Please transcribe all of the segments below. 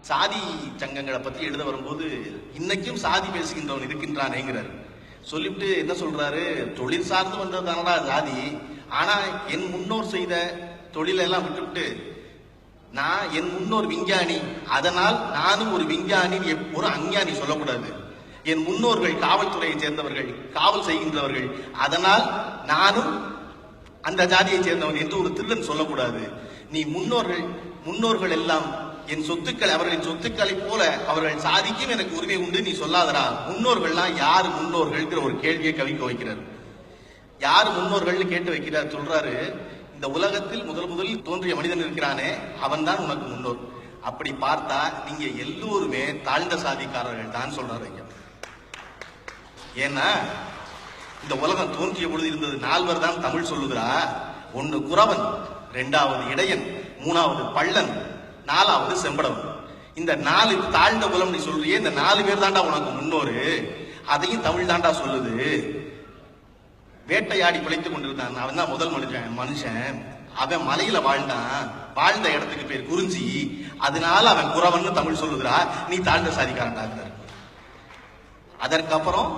சாதி சங்கங்களை பத்தி எழுத வரும்போது இன்னைக்கும் சாதி பேசுகின்றவன் இருக்கின்றானேங்கிறார். சொல்லிவிட்டு என்ன சொல்றாரு, தொழில் சார்ந்து வந்ததுதானடா சாதி, ஆனா என் முன்னோர் செய்த தொழிலெல்லாம் விட்டுவிட்டு நான் என் முன்னோர் விஞ்ஞானி, அதனால் நானும் ஒரு விஞ்ஞானி, ஒரு அஞ்ஞானி சொல்லக்கூடாது. என் முன்னோர்கள் காவல்துறையை சேர்ந்தவர்கள், காவல் செய்கின்றவர்கள், அதனால் நானும் அந்த ஜாதியை சேர்ந்தவன் என்று ஒரு திருடன் சொல்லக்கூடாது. நீ முன்னோர்கள் எல்லாம் என் சொத்துக்கள், அவர்களின் சொத்துக்களை போல அவர்கள் சாதிக்கும் எனக்கு உரிமை உண்டு நீ சொல்லாதரா. முன்னோர்கள்லாம் யாரு முன்னோர்கள் ஒரு கேள்வியை கவிக்க வைக்கிறார். யாரு முன்னோர்கள் கேட்டு வைக்கிறார். சொல்றாரு, இந்த உலகத்தில் முதலில் தோன்றிய மனிதன் இருக்கிறானே அவன் தான் உனக்கு முன்னோர். அப்படி பார்த்தா நீங்க எல்லோருமே தாழ்ந்த சாதிக்காரர்கள் தான் சொல்றாரு. ஏன்னா இந்த உலகம் தோன்றிய பொழுது இருந்தது 4 தான் தமிழ் சொல்லுகிறா. 1 குறவன், 2வது இடையன், 3வது பள்ளன், 4வது செம்படவன். இந்த 4 தாழ்ந்த குலம் நீ சொல்றியே, இந்த 4 பேர் தாண்டா உனக்கு முன்னோரு. அதையும் தமிழ் தாண்டா சொல்லுது. வேட்டையாடி பிழைத்துக் கொண்டிருந்தான், அவன் தான் முதல் மனுஷன். அவன் மலையில வாழ்ந்தான், வாழ்ந்த இடத்துக்கு பேர் குறிஞ்சி, அதனால அவன் குறவன் தமிழ் சொல்லுகிறா. நீ தாழ்ந்த சாதிக்காரன். அதற்கப்புறம்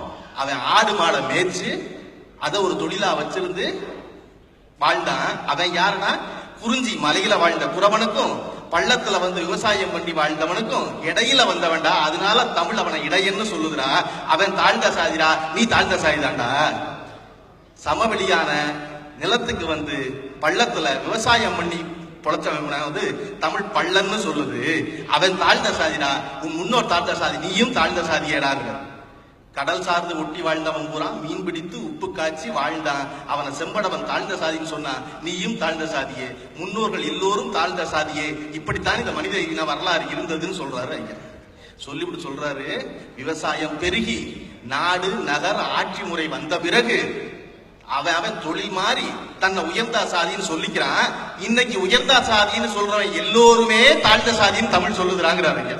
அவன் ஆடு மாடை மேய்ச்சு அதை ஒரு தொழிலா வச்சிருந்து வாழ்ந்தான். அவன் யாருன்னா குறிஞ்சி மலையில வாழ்ந்த குறவனுக்கும் பள்ளத்துல வந்து விவசாயம் பண்ணி வாழ்ந்தவனுக்கும் இடையில வந்தவன்டா. அதனால தமிழ் அவனை இடையன்னு சொல்லுகிறா. அவன் தாழ்ந்த சாதிடா, நீ தாழ்ந்த சாதிதான்டா. சமவெளியான நிலத்துக்கு வந்து பள்ளத்துல விவசாயம் பண்ணி பொழைச்சவன் வந்து தமிழ் பள்ளன்னு சொல்லுது. அவன் தாழ்ந்த சாதிடா, உன் முன்னோர் தாழ்ந்த சாதி, நீயும் தாழ்ந்த சாதியேடாங்க. கடல் சார்ந்து ஒட்டி வாழ்ந்தவன் பூரா மீன் பிடித்து உப்பு காய்ச்சி வாழ்ந்தான், அவனை செம்படவன் தாழ்ந்த சாதின்னு சொன்னான். நீயும் தாழ்ந்த சாதியே, முன்னோர்கள் எல்லோரும் தாழ்ந்த சாதியே. இப்படித்தான் இந்த மனித இன வரலாறு இருந்ததுன்னு சொல்றாரு ஐயா. சொல்லிவிட்டு சொல்றாரு, விவசாயம் பெருகி நாடு நகர் ஆட்சி முறை வந்த பிறகு அவன் தொழில் மாறி தன்னை உயர்ந்த சாதின்னு சொல்லிக்கிறான். இன்னைக்கு உயர்ந்த சாதின்னு சொல்றவன் எல்லோருமே தாழ்ந்த சாதின்னு தமிழ் சொல்லுகிறாங்கிறாரு ஐயா.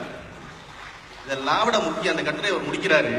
இதெல்லாம் விட முக்கியம், அந்த கட்டுரை அவர் முடிக்கிறாரு.